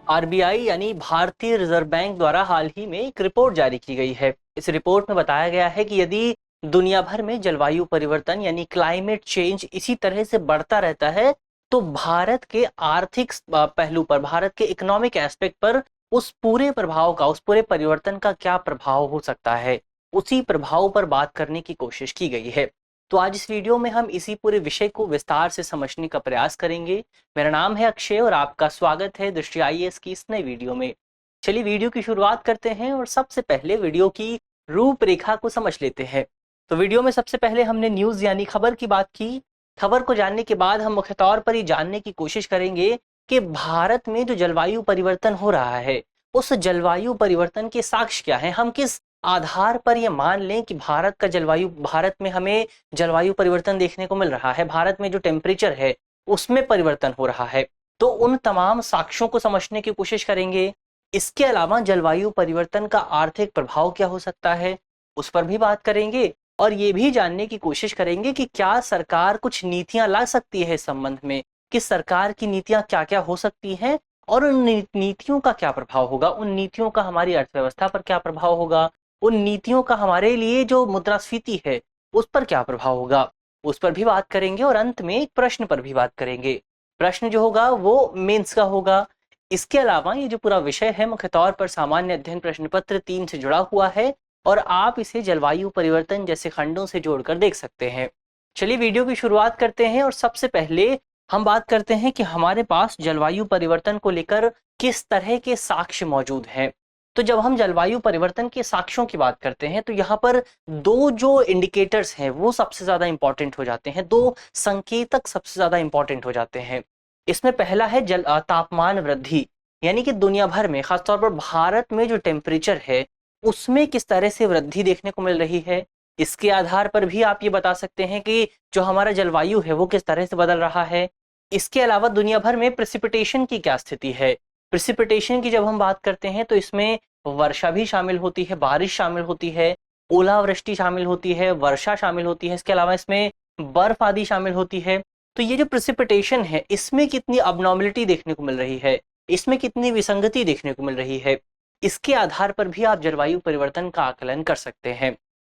RBI यानी भारतीय reserve bank द्वारा हाल ही में एक रिपोर्ट जारी की गई है। इस रिपोर्ट में बताया गया है कि यदि दुनिया भर में जलवायु परिवर्तन यानी क्लाइमेट चेंज इसी तरह से बढ़ता रहता है तो भारत के आर्थिक पहलू पर, भारत के इकोनॉमिक एस्पेक्ट पर उस पूरे प्रभाव का, उस पूरे परिवर्तन का क्या प्रभाव हो सकता है, उसी प्रभाव पर बात करने की कोशिश की गई है। तो आज इस वीडियो में हम इसी पूरे विषय को विस्तार से समझने का प्रयास करेंगे। मेरा नाम है अक्षय और आपका स्वागत है दृष्टि आईएएस की इस नई वीडियो में। चलिए वीडियो की शुरुआत करते हैं और सबसे पहले वीडियो की रूपरेखा को समझ लेते हैं। तो वीडियो में सबसे पहले हमने न्यूज यानी खबर की बात की। खबर को जानने के बाद हम मुख्य तौर पर ये जानने की कोशिश करेंगे कि भारत में जो जलवायु परिवर्तन हो रहा है उस जलवायु परिवर्तन के साक्ष्य क्या है, हम किस आधार पर ये मान लें कि भारत में हमें जलवायु परिवर्तन देखने को मिल रहा है, भारत में जो टेम्परेचर है उसमें परिवर्तन हो रहा है। तो उन तमाम साक्ष्यों को समझने की कोशिश करेंगे। इसके अलावा जलवायु परिवर्तन का आर्थिक प्रभाव क्या हो सकता है उस पर भी बात करेंगे और ये भी जानने की कोशिश करेंगे कि क्या सरकार कुछ नीतियां ला सकती है इस संबंध में, कि सरकार की नीतियां क्या क्या हो सकती हैं और उन नीतियों का क्या प्रभाव होगा, उन नीतियों का हमारी अर्थव्यवस्था पर क्या प्रभाव होगा, उन नीतियों का हमारे लिए जो मुद्रास्फीति है उस पर क्या प्रभाव होगा, उस पर भी बात करेंगे और अंत में एक प्रश्न पर भी बात करेंगे। प्रश्न जो होगा वो मेंस का होगा। इसके अलावा ये जो पूरा विषय है मुख्य तौर पर सामान्य अध्ययन प्रश्न पत्र 3 से जुड़ा हुआ है और आप इसे जलवायु परिवर्तन जैसे खंडों से जोड़कर देख सकते हैं। चलिए वीडियो की शुरुआत करते हैं और सबसे पहले हम बात करते हैं कि हमारे पास जलवायु परिवर्तन को लेकर किस तरह के साक्ष्य मौजूद हैं। तो जब हम जलवायु परिवर्तन के साक्ष्यों की बात करते हैं तो यहाँ पर दो जो इंडिकेटर्स हैं वो सबसे ज्यादा इंपॉर्टेंट हो जाते हैं, दो संकेतक सबसे ज्यादा इंपॉर्टेंट हो जाते हैं। इसमें पहला है तापमान वृद्धि, यानी कि दुनिया भर में खासतौर पर भारत में जो टेम्परेचर है उसमें किस तरह से वृद्धि देखने को मिल रही है। इसके आधार पर भी आप ये बता सकते हैं कि जो हमारा जलवायु है वो किस तरह से बदल रहा है। इसके अलावा दुनिया भर में प्रेसिपिटेशन की क्या स्थिति है। प्रेसिपिटेशन की जब हम बात करते हैं तो इसमें वर्षा भी शामिल होती है, बारिश शामिल होती है, ओलावृष्टि शामिल होती है, वर्षा शामिल होती है, इसके अलावा इसमें बर्फ आदि शामिल होती है। तो ये जो प्रेसिपिटेशन है इसमें कितनी अबनॉर्मलिटी देखने को मिल रही है, इसमें कितनी विसंगति देखने को मिल रही है, इसके आधार पर भी आप जलवायु परिवर्तन का आकलन कर सकते हैं।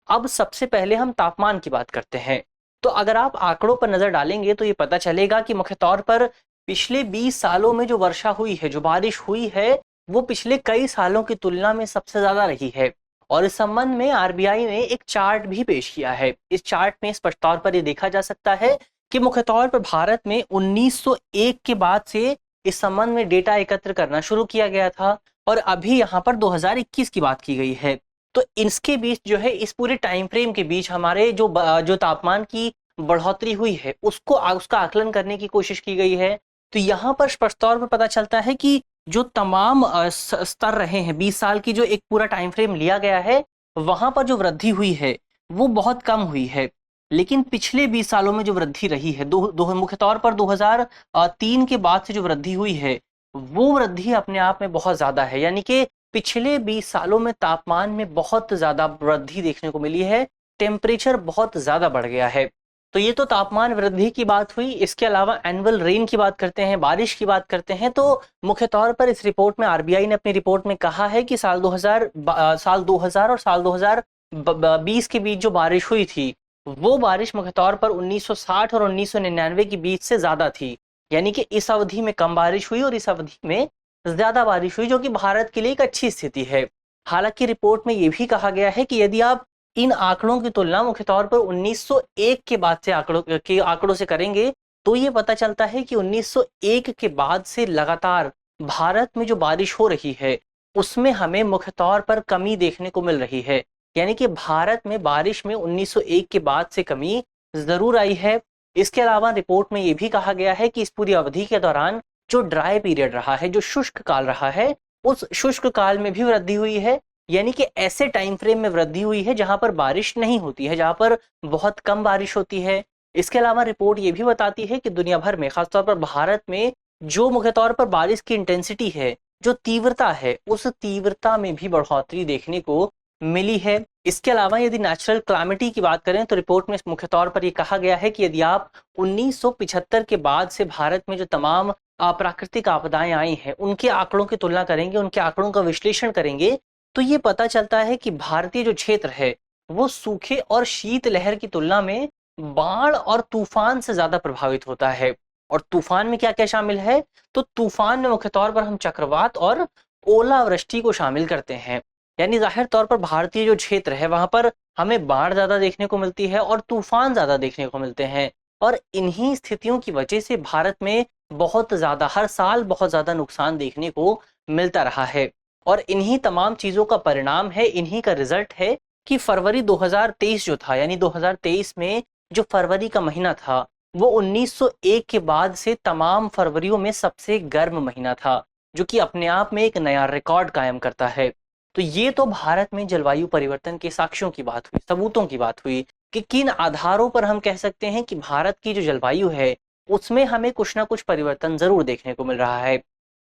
अब सबसे पहले हम तापमान की बात करते हैं। तो अगर आप आंकड़ों पर नजर डालेंगे तो ये पता चलेगा कि मुख्य तौर पर पिछले 20 सालों में जो वर्षा हुई है, जो बारिश हुई है, वो पिछले कई सालों की तुलना में सबसे ज्यादा रही है। और इस संबंध में आरबीआई ने एक चार्ट भी पेश किया है। इस चार्ट में स्पष्ट तौर पर ये देखा जा सकता है कि मुख्य तौर पर भारत में 1901 के बाद से इस संबंध में डेटा एकत्र करना शुरू किया गया था और अभी यहाँ पर 2021 की बात की गई है। तो इसके बीच जो है, इस पूरे टाइम फ्रेम के बीच हमारे जो तापमान की बढ़ोतरी हुई है उसका आकलन करने की कोशिश की गई है। तो यहाँ पर स्पष्ट तौर पर पता चलता है कि जो तमाम स्तर रहे हैं, 20 साल की जो एक पूरा टाइम फ्रेम लिया गया है वहां पर जो वृद्धि हुई है वो बहुत कम हुई है। लेकिन पिछले 20 सालों में जो वृद्धि रही है, मुख्य तौर पर 2003 के बाद से जो वृद्धि हुई है वो वृद्धि अपने आप में बहुत ज्यादा है। यानी कि पिछले 20 सालों में तापमान में बहुत ज्यादा वृद्धि देखने को मिली है, टेम्परेचर बहुत ज्यादा बढ़ गया है। तो ये तो तापमान वृद्धि की बात हुई। इसके अलावा एनुअल रेन की बात करते हैं, बारिश की बात करते हैं, तो मुख्य तौर पर इस रिपोर्ट में आरबीआई ने अपनी रिपोर्ट में कहा है कि साल 2000 और साल 2020 के बीच जो बारिश हुई थी वो बारिश मुख्य तौर पर 1960 और 1999 के बीच से ज्यादा थी। यानी कि इस अवधि में कम बारिश हुई और इस अवधि में ज्यादा बारिश हुई, जो कि भारत के लिए एक अच्छी स्थिति है। हालांकि रिपोर्ट में यह भी कहा गया है कि यदि आप इन आंकड़ों की तुलना मुख्य तौर पर 1901 के बाद से आंकड़ों से करेंगे तो ये पता चलता है कि 1901 के बाद से लगातार भारत में जो बारिश हो रही है उसमें हमें मुख्य तौर पर कमी देखने को मिल रही है। यानी कि भारत में बारिश में 1901 के बाद से कमी जरूर आई है। इसके अलावा रिपोर्ट में यह भी कहा गया है कि इस पूरी अवधि के दौरान जो ड्राई पीरियड रहा है, जो शुष्क काल रहा है, उस शुष्क काल में भी वृद्धि हुई है। यानी कि ऐसे टाइम फ्रेम में वृद्धि हुई है जहां पर बारिश नहीं होती है, जहां पर बहुत कम बारिश होती है। इसके अलावा रिपोर्ट ये भी बताती है कि दुनिया भर में खासतौर पर भारत में जो मुख्य तौर पर बारिश की इंटेंसिटी है, जो तीव्रता है, उस तीव्रता में भी बढ़ोतरी देखने को मिली है। इसके अलावा यदि नेचुरल क्लामिटी की बात करें तो रिपोर्ट में मुख्य तौर पर यह कहा गया है कि यदि आप 1975 के बाद से भारत में जो तमाम प्राकृतिक आपदाएं आई हैं, उनके आंकड़ों की तुलना करेंगे, उनके आंकड़ों का विश्लेषण करेंगे, तो ये पता चलता है कि भारतीय जो क्षेत्र है वो सूखे और शीत लहर की तुलना में बाढ़ और तूफान से ज्यादा प्रभावित होता है। और तूफान में क्या क्या शामिल है? तो तूफान में मुख्य तौर पर हम चक्रवात और ओलावृष्टि को शामिल करते हैं। यानी जाहिर तौर पर भारतीय जो क्षेत्र है वहां पर हमें बाढ़ ज्यादा देखने को मिलती है और तूफान ज्यादा देखने को मिलते हैं। और इन्हीं स्थितियों की वजह से भारत में बहुत ज्यादा हर साल बहुत ज्यादा नुकसान देखने को मिलता रहा है। और इन्हीं तमाम चीजों का परिणाम है, इन्हीं का रिजल्ट है कि फरवरी 2023 जो था, यानी 2023 में जो फरवरी का महीना था वो 1901 के बाद से तमाम फरवरियों में सबसे गर्म महीना था, जो कि अपने आप में एक नया रिकॉर्ड कायम करता है। तो ये तो भारत में जलवायु परिवर्तन के साक्ष्यों की बात हुई, सबूतों की बात हुई कि किन आधारों पर हम कह सकते हैं कि भारत की जो जलवायु है उसमें हमें कुछ ना कुछ परिवर्तन जरूर देखने को मिल रहा है।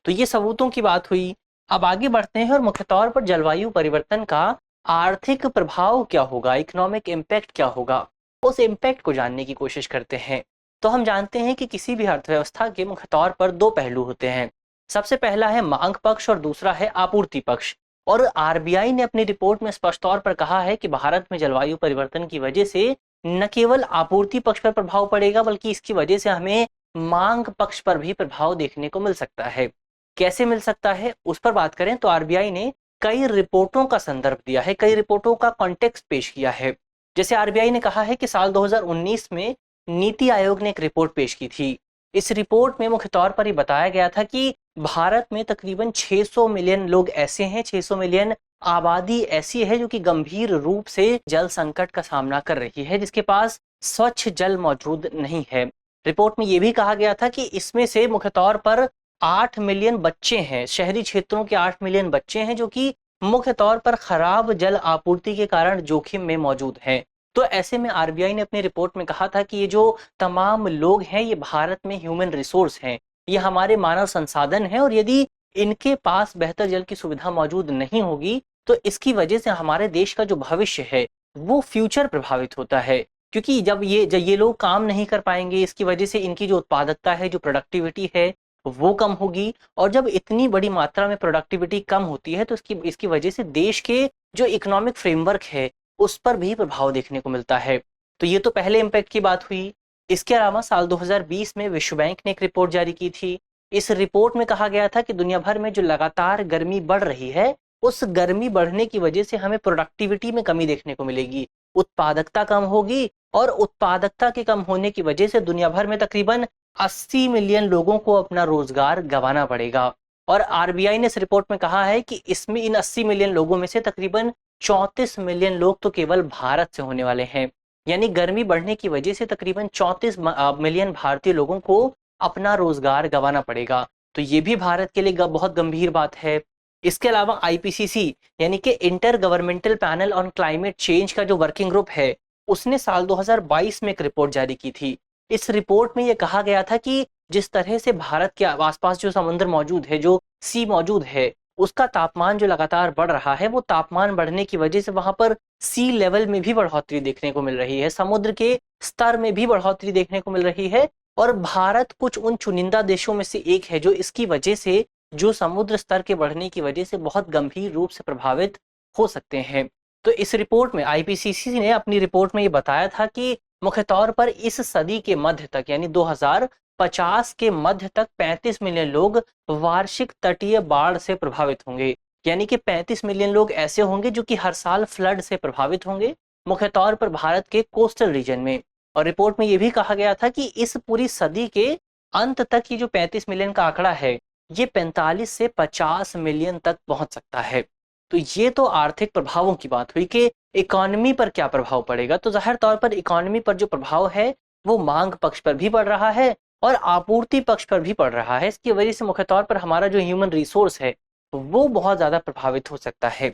तो ये सबूतों की बात हुई। अब आगे बढ़ते हैं और मुख्य तौर पर जलवायु परिवर्तन का आर्थिक प्रभाव क्या होगा, इकोनॉमिक इम्पैक्ट क्या होगा, उस इम्पैक्ट को जानने की कोशिश करते हैं। तो हम जानते हैं कि किसी भी अर्थव्यवस्था के मुख्य तौर पर दो पहलू होते हैं। सबसे पहला है मांग पक्ष और दूसरा है आपूर्ति पक्ष। और आरबीआई ने अपनी रिपोर्ट में स्पष्ट तौर पर कहा है कि भारत में जलवायु परिवर्तन की वजह से न केवल आपूर्ति पक्ष पर प्रभाव पड़ेगा बल्कि इसकी वजह से हमें मांग पक्ष पर भी प्रभाव देखने को मिल सकता है। कैसे मिल सकता है उस पर बात करें तो आरबीआई ने कई रिपोर्टों का संदर्भ दिया है, कई रिपोर्टों का कॉन्टेक्स्ट पेश किया है। जैसे आरबीआई ने कहा है कि साल 2019 में नीति आयोग ने एक रिपोर्ट पेश की थी। इस रिपोर्ट में मुख्य तौर पर ये बताया गया था कि भारत में तकरीबन 600 मिलियन लोग ऐसे हैं, 600 मिलियन आबादी ऐसी है जो कि गंभीर रूप से जल संकट का सामना कर रही है, जिसके पास स्वच्छ जल मौजूद नहीं है। रिपोर्ट में यह भी कहा गया था कि इसमें से मुख्य तौर पर 8 मिलियन बच्चे हैं, शहरी क्षेत्रों के 8 मिलियन बच्चे हैं जो कि मुख्य तौर पर खराब जल आपूर्ति के कारण जोखिम में मौजूद हैं। तो ऐसे में आरबीआई ने अपनी रिपोर्ट में कहा था कि ये जो तमाम लोग हैं ये भारत में ह्यूमन रिसोर्स हैं, ये हमारे मानव संसाधन हैं, और यदि इनके पास बेहतर जल की सुविधा मौजूद नहीं होगी तो इसकी वजह से हमारे देश का जो भविष्य है वो फ्यूचर प्रभावित होता है। क्योंकि जब ये लोग काम नहीं कर पाएंगे, इसकी वजह से इनकी जो उत्पादकता है, जो प्रोडक्टिविटी है वो कम होगी। और जब इतनी बड़ी मात्रा में प्रोडक्टिविटी कम होती है तो इसकी वजह से देश के जो इकोनॉमिक फ्रेमवर्क है उस पर भी प्रभाव देखने को मिलता है। तो ये तो पहले इम्पैक्ट की बात हुई। इसके अलावा साल 2020 में विश्व बैंक ने एक रिपोर्ट जारी की थी। इस रिपोर्ट में कहा गया था कि दुनिया भर में जो लगातार गर्मी बढ़ रही है उस गर्मी बढ़ने की वजह से हमें प्रोडक्टिविटी में कमी देखने को मिलेगी, उत्पादकता कम होगी, और उत्पादकता के कम होने की वजह से दुनिया भर में तकरीबन 80 मिलियन लोगों को अपना रोजगार गंवाना पड़ेगा। और आरबीआई ने इस रिपोर्ट में कहा है कि इसमें इन 80 मिलियन लोगों में से तकरीबन 34 मिलियन लोग तो केवल भारत से होने वाले हैं। यानी गर्मी बढ़ने की वजह से तकरीबन 34 मिलियन भारतीय लोगों को अपना रोजगार गंवाना पड़ेगा। तो ये भी भारत के लिए बहुत गंभीर बात है। इसके अलावा आईपीसीसी यानी कि inter governmental panel on climate change का जो वर्किंग ग्रुप है उसने साल 2022 में एक रिपोर्ट जारी की थी। इस रिपोर्ट में यह कहा गया था कि जिस तरह से भारत के आसपास जो समुद्र मौजूद है, जो सी मौजूद है, उसका तापमान जो लगातार बढ़ रहा है, वो तापमान बढ़ने की वजह से वहां पर सी लेवल में भी बढ़ोतरी देखने को मिल रही है, समुद्र के स्तर में भी बढ़ोतरी देखने को मिल रही है। और भारत कुछ उन चुनिंदा देशों में से एक है जो इसकी वजह से, जो समुद्र स्तर के बढ़ने की वजह से बहुत गंभीर रूप से प्रभावित हो सकते हैं। तो इस रिपोर्ट में आईपीसीसी ने अपनी रिपोर्ट में ये बताया था कि मुख्य तौर पर इस सदी के मध्य तक यानी 2050 के मध्य तक 35 मिलियन लोग वार्षिक तटीय बाढ़ से प्रभावित होंगे। यानी कि 35 मिलियन लोग ऐसे होंगे जो कि हर साल फ्लड से प्रभावित होंगे, मुख्य तौर पर भारत के कोस्टल रीजन में। और रिपोर्ट में यह भी कहा गया था कि इस पूरी सदी के अंत तक ये जो 35 मिलियन का आंकड़ा है ये 45 से 50 मिलियन तक पहुंच सकता है। तो ये तो आर्थिक प्रभावों की बात हुई कि इकोनॉमी पर क्या प्रभाव पड़ेगा। तो जाहिर तौर पर इकोनॉमी पर जो प्रभाव है वो मांग पक्ष पर भी पड़ रहा है और आपूर्ति पक्ष पर भी पड़ रहा है। इसकी वजह से मुख्य तौर पर हमारा जो ह्यूमन रिसोर्स है वो बहुत ज्यादा प्रभावित हो सकता है।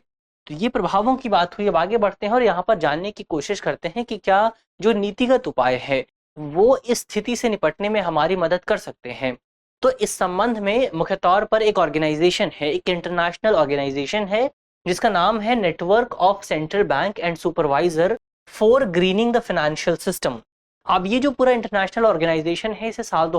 तो ये प्रभावों की बात हुई। अब आगे बढ़ते हैं और यहाँ पर जानने की कोशिश करते हैं कि क्या जो नीतिगत उपाय है वो इस स्थिति से निपटने में हमारी मदद कर सकते हैं। तो इस संबंध में मुख्य तौर पर एक ऑर्गेनाइजेशन है, एक इंटरनेशनल ऑर्गेनाइजेशन है जिसका नाम है network of central bank and supervisor for grinning the financial system. अब ये जो पूरा इंटरनेशनल ऑर्गेनाइजेशन है इसे साल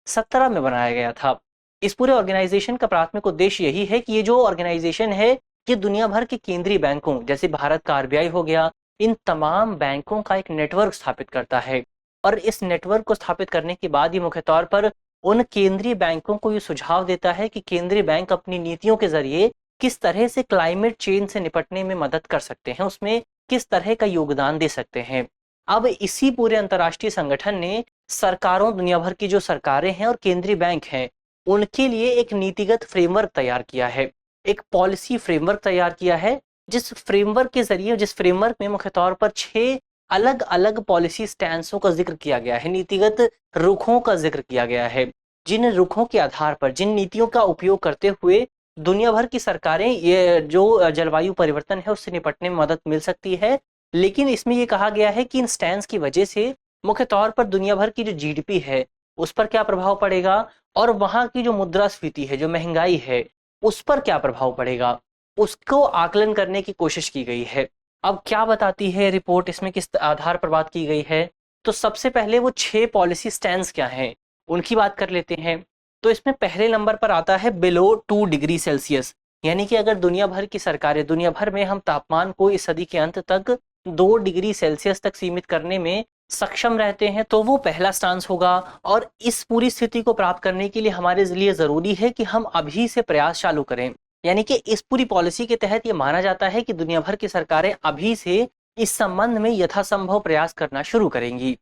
2017 में बनाया गया था। इस पूरे ऑर्गेनाइजेशन का प्राथमिक उद्देश्य यही है कि ये जो ऑर्गेनाइजेशन है ये दुनिया भर के केंद्रीय बैंकों जैसे भारत का आरबीआई हो गया, इन तमाम बैंकों का एक नेटवर्क स्थापित करता है। और इस नेटवर्क को स्थापित करने के बाद ये मुख्य तौर पर उन केंद्रीय बैंकों को ये सुझाव देता है कि केंद्रीय बैंक अपनी नीतियों के जरिए किस तरह से क्लाइमेट चेंज से निपटने में मदद कर सकते हैं, उसमें किस तरह का योगदान दे सकते हैं। अब इसी पूरे अंतर्राष्ट्रीय संगठन ने सरकारों, दुनिया भर की जो सरकारें हैं और केंद्रीय बैंक हैं, उनके लिए एक नीतिगत फ्रेमवर्क तैयार किया है, एक पॉलिसी फ्रेमवर्क तैयार किया है, जिस फ्रेमवर्क के जरिए, जिस फ्रेमवर्क में मुख्य तौर पर 6 अलग अलग पॉलिसी स्टैंसों का जिक्र किया गया है, नीतिगत रुखों का जिक्र किया गया है, जिन रुखों के आधार पर, जिन नीतियों का उपयोग करते हुए दुनिया भर की सरकारें ये जो जलवायु परिवर्तन है उससे निपटने में मदद मिल सकती है। लेकिन इसमें ये कहा गया है कि इन स्टैंस की वजह से मुख्य तौर पर दुनिया भर की जो जीडीपी है उस पर क्या प्रभाव पड़ेगा, और वहां की जो मुद्रास्फीति है, जो महंगाई है, उस पर क्या प्रभाव पड़ेगा, उसको आकलन करने की कोशिश की गई है। अब क्या बताती है रिपोर्ट, इसमें किस आधार पर बात की गई है? तो सबसे पहले वो 6 पॉलिसी स्टैंस क्या हैं उनकी बात कर लेते हैं। तो इसमें पहले नंबर पर आता है बिलो 2 डिग्री सेल्सियस, यानी कि अगर दुनिया भर की सरकारें, दुनिया भर में हम तापमान को इस सदी के अंत तक 2 डिग्री सेल्सियस तक सीमित करने में सक्षम रहते हैं तो वो पहला स्टांस होगा। और इस पूरी स्थिति को प्राप्त करने के लिए हमारे लिए जरूरी है कि हम अभी से प्रयास चालू करें, यानी कि इस पूरी पॉलिसी के तहत ये माना जाता है कि दुनिया भर की सरकारें अभी से इस संबंध में यथासंभव प्रयास करना शुरू करेंगी।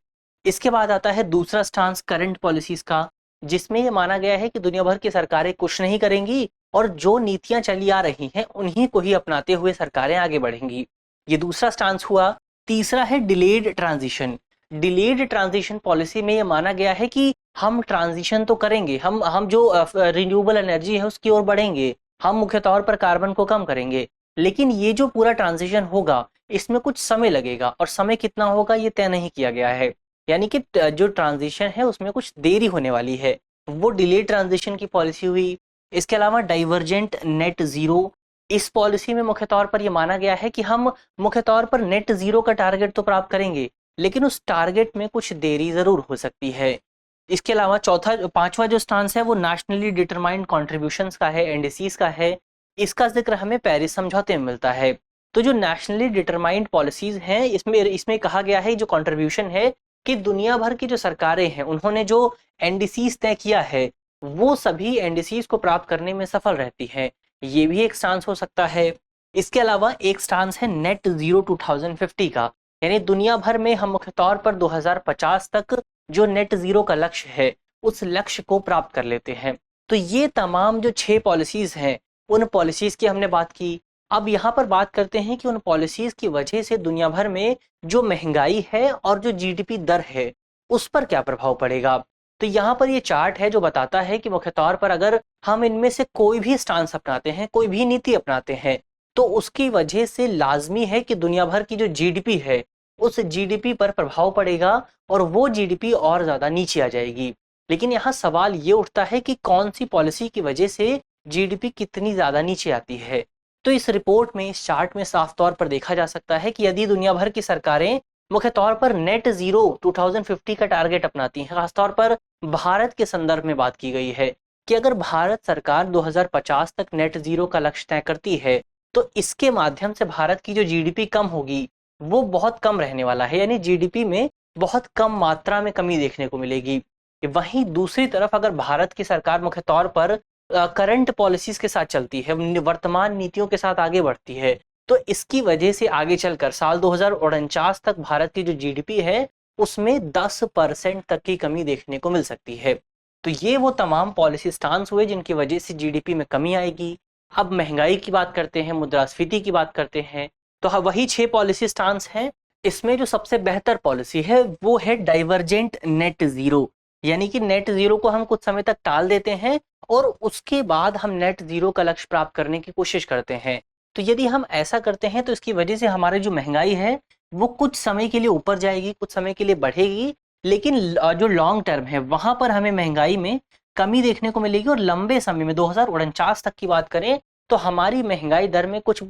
इसके बाद आता है दूसरा स्टांस करंट पॉलिसीज का, जिसमें ये माना गया है कि दुनिया भर की सरकारें कुछ नहीं करेंगी और जो नीतियां चली आ रही हैं उन्हीं को ही अपनाते हुए सरकारें आगे बढ़ेंगी। ये दूसरा स्टांस हुआ। तीसरा है delayed transition. Delayed transition policy में ये माना गया है कि हम ट्रांजिशन तो करेंगे, हम जो रिन्यूएबल एनर्जी है उसकी ओर बढ़ेंगे, हम मुख्य तौर पर कार्बन को कम करेंगे, लेकिन ये जो पूरा ट्रांजिशन होगा इसमें कुछ समय लगेगा और समय कितना होगा ये तय नहीं किया गया है, यानी कि जो ट्रांजिशन है उसमें कुछ देरी होने वाली है, वो डिले ट्रांजिशन की पॉलिसी हुई। इसके अलावा डाइवर्जेंट नेट जीरो, इस पॉलिसी में मुख्य तौर पर यह माना गया है कि हम मुख्य तौर पर नेट जीरो का टारगेट तो प्राप्त करेंगे, लेकिन उस टारगेट में कुछ देरी जरूर हो सकती है। इसके अलावा पांचवा जो स्टांस है वो नेशनली डिटरमाइंड कॉन्ट्रीब्यूशंस का है, एनडीसीज का है। इसका जिक्र हमें पेरिस समझौते में मिलता है। तो जो नेशनली डिटरमाइंड पॉलिसीज हैं इसमें कहा गया है जो कंट्रीब्यूशन है कि दुनिया भर की जो सरकारें हैं उन्होंने जो एनडीसीज तय किया है वो सभी एनडीसीज को प्राप्त करने में सफल रहती है, ये भी एक स्टांस हो सकता है। इसके अलावा एक स्टांस है नेट जीरो 2050 का, यानी दुनिया भर में हम मुख्य तौर पर 2050 तक जो नेट जीरो का लक्ष्य है उस लक्ष्य को प्राप्त कर लेते हैं। तो ये तमाम जो 6 पॉलिसीज हैं उन पॉलिसीज की हमने बात की। अब यहाँ पर बात करते हैं कि उन पॉलिसीज की वजह से दुनिया भर में जो महंगाई है और जो जीडीपी दर है उस पर क्या प्रभाव पड़ेगा। तो यहाँ पर ये चार्ट है जो बताता है कि मुख्य तौर पर अगर हम इनमें से कोई भी स्टांस अपनाते हैं, कोई भी नीति अपनाते हैं, तो उसकी वजह से लाजमी है कि दुनिया भर की जो जीडीपी है उस जीडीपी पर प्रभाव पड़ेगा और वो जीडीपी और ज्यादा नीचे आ जाएगी। लेकिन यहाँ सवाल ये उठता है कि कौन सी पॉलिसी की वजह से जीडीपी कितनी ज्यादा नीचे आती है। तो इस रिपोर्ट में, इस चार्ट में साफ तौर पर देखा जा सकता है कि यदि दुनिया भर की सरकारें मुख्य तौर पर नेट जीरो 2050 का टारगेट अपनाती हैं, खासतौर पर भारत के संदर्भ में बात की गई है कि अगर भारत सरकार 2050 तक नेट जीरो का लक्ष्य तय करती है तो इसके माध्यम से भारत की जो जीडीपी कम होगी वो बहुत कम रहने वाला है, यानी जीडीपी में बहुत कम मात्रा में कमी देखने को मिलेगी। वहीं दूसरी तरफ अगर भारत की सरकार मुख्य तौर पर करंट पॉलिसीज के साथ चलती है, वर्तमान नीतियों के साथ आगे बढ़ती है, तो इसकी वजह से आगे चलकर साल 2049 तक भारत की जो जीडीपी है उसमें 10% तक की कमी देखने को मिल सकती है। तो ये वो तमाम पॉलिसी स्टांस हुए जिनकी वजह से जीडीपी में कमी आएगी। अब महंगाई की बात करते हैं, मुद्रास्फीति की बात करते हैं, तो वही 6 पॉलिसी स्टांस हैं। इसमें जो सबसे बेहतर पॉलिसी है वो है डाइवर्जेंट नेट जीरो, यानी कि नेट जीरो को हम कुछ समय तक टाल देते हैं और उसके बाद हम नेट जीरो का लक्ष्य प्राप्त करने की कोशिश करते हैं। तो यदि हम ऐसा करते हैं तो इसकी वजह से हमारी जो महंगाई है वो कुछ समय के लिए ऊपर जाएगी, कुछ समय के लिए बढ़ेगी, लेकिन जो लॉन्ग टर्म है वहां पर हमें महंगाई में कमी देखने को मिलेगी और लंबे समय में 2049 तक की बात करें तो हमारी महंगाई दर में कुछ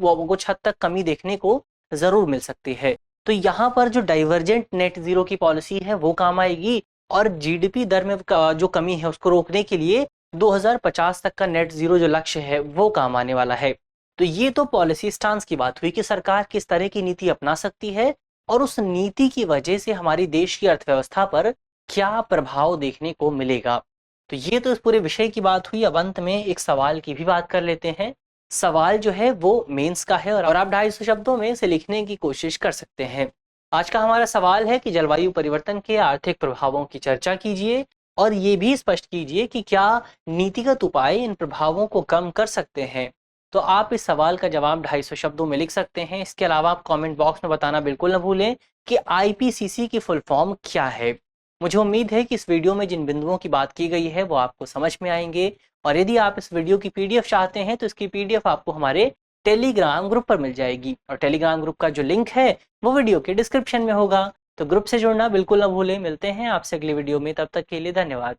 हद तक कमी देखने को जरूर मिल सकती है। तो यहाँ पर जो डाइवर्जेंट नेट जीरो की पॉलिसी है वो काम आएगी और जीडीपी दर में जो कमी है उसको रोकने के लिए 2050 तक का नेट जीरो जो लक्ष्य है वो काम आने वाला है। तो ये तो पॉलिसी स्टांस की बात हुई कि सरकार किस तरह की नीति अपना सकती है और उस नीति की वजह से हमारी देश की अर्थव्यवस्था पर क्या प्रभाव देखने को मिलेगा। तो ये तो इस पूरे विषय की बात हुई। अब अंत में एक सवाल की भी बात कर लेते हैं। सवाल जो है वो मेंस का है और आप 250 शब्दों में इसे लिखने की कोशिश कर सकते हैं। आज का हमारा सवाल है कि जलवायु परिवर्तन के आर्थिक प्रभावों की चर्चा कीजिए और ये भी स्पष्ट कीजिए कि क्या नीतिगत उपाय इन प्रभावों को कम कर सकते हैं। तो आप इस सवाल का जवाब 250 शब्दों में लिख सकते हैं। इसके अलावा आप कमेंट बॉक्स में बताना बिल्कुल न भूलें कि आईपीसीसी की फुल फॉर्म क्या है। मुझे उम्मीद है कि इस वीडियो में जिन बिंदुओं की बात की गई है वो आपको समझ में आएंगे और यदि आप इस वीडियो की पीडीएफ चाहते हैं तो इसकी पीडीएफ आपको हमारे टेलीग्राम ग्रुप पर मिल जाएगी और टेलीग्राम ग्रुप का जो लिंक है वो वीडियो के डिस्क्रिप्शन में होगा। तो ग्रुप से जुड़ना बिल्कुल न भूलें। मिलते हैं आपसे अगली वीडियो में, तब तक के लिए धन्यवाद।